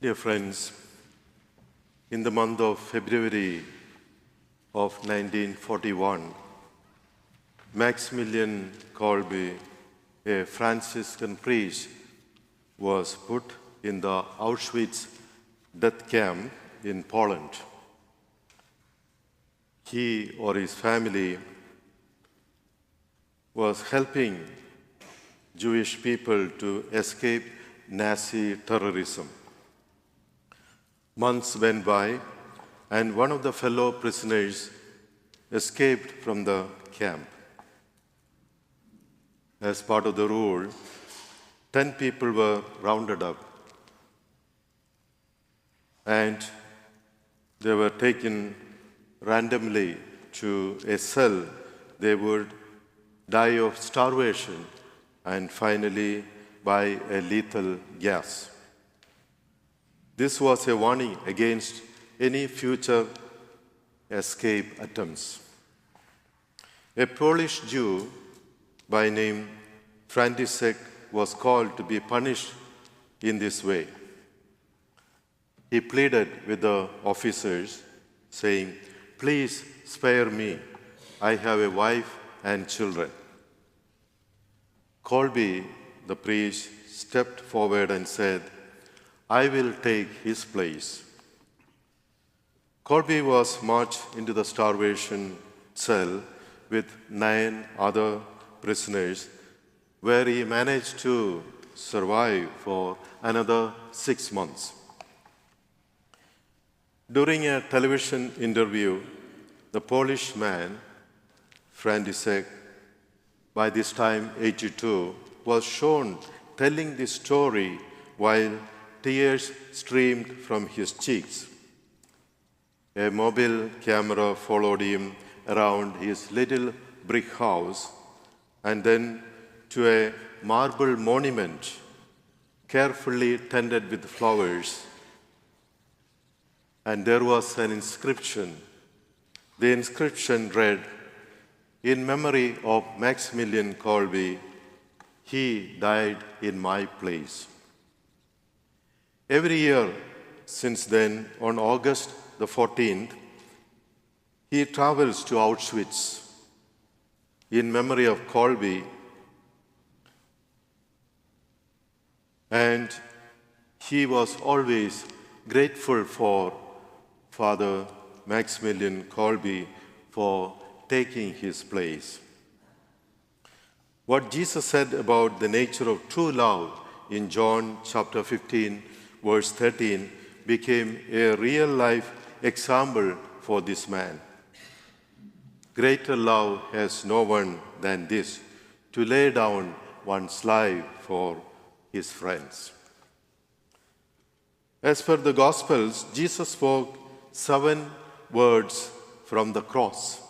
Dear friends, in the month of February of 1941, Maximilian Kolbe, a Franciscan priest, was put in the Auschwitz death camp in Poland. He or his family was helping Jewish people to escape Nazi terrorism. Months went by, and one of the fellow prisoners escaped from the camp. As part of the rule, 10 people were rounded up, and they were taken randomly to a cell. They would die of starvation and finally by a lethal gas. This was a warning against any future escape attempts. A Polish Jew by name Franciszek was called to be punished in this way. He pleaded with the officers, saying, "Please spare me. I have a wife and children." Kolbe, the priest, stepped forward and said, "I will take his place." Kolbe was marched into the starvation cell with 9 other prisoners, where he managed to survive for another 6 months. During a television interview, the Polish man, Franciszek, by this time 82, was shown telling this story while tears streamed from his cheeks. A mobile camera followed him around his little brick house and then to a marble monument carefully tended with flowers. And there was an inscription. The inscription read, "In memory of Maximilian Kolbe, he died in my place." Every year since then, on August the 14th, he travels to Auschwitz in memory of Kolbe, and he was always grateful for Father Maximilian Kolbe for taking his place. What Jesus said about the nature of true love in John chapter 15, verse 13, became a real-life example for this man. Greater love has no one than this, to lay down one's life for his friends. As per the Gospels, Jesus spoke 7 words from the cross.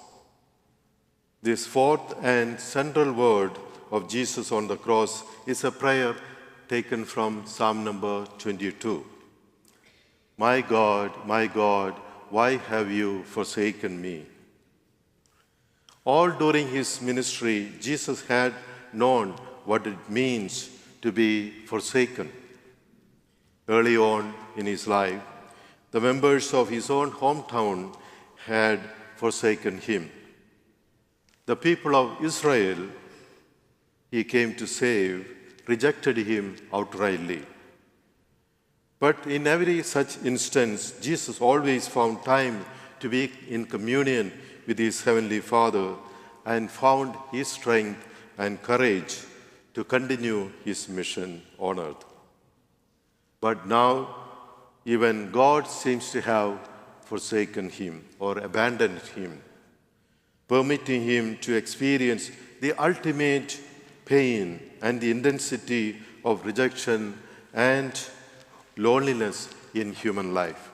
This fourth and central word of Jesus on the cross is a prayer taken from Psalm number 22. My God, why have you forsaken me?" All during his ministry, Jesus had known what it means to be forsaken. Early on in his life, the members of his own hometown had forsaken him. The people of Israel he came to save rejected him outrightly. But in every such instance, Jesus always found time to be in communion with his heavenly Father and found his strength and courage to continue his mission on earth. But now, even God seems to have forsaken him or abandoned him, permitting him to experience the ultimate pain and the intensity of rejection and loneliness in human life.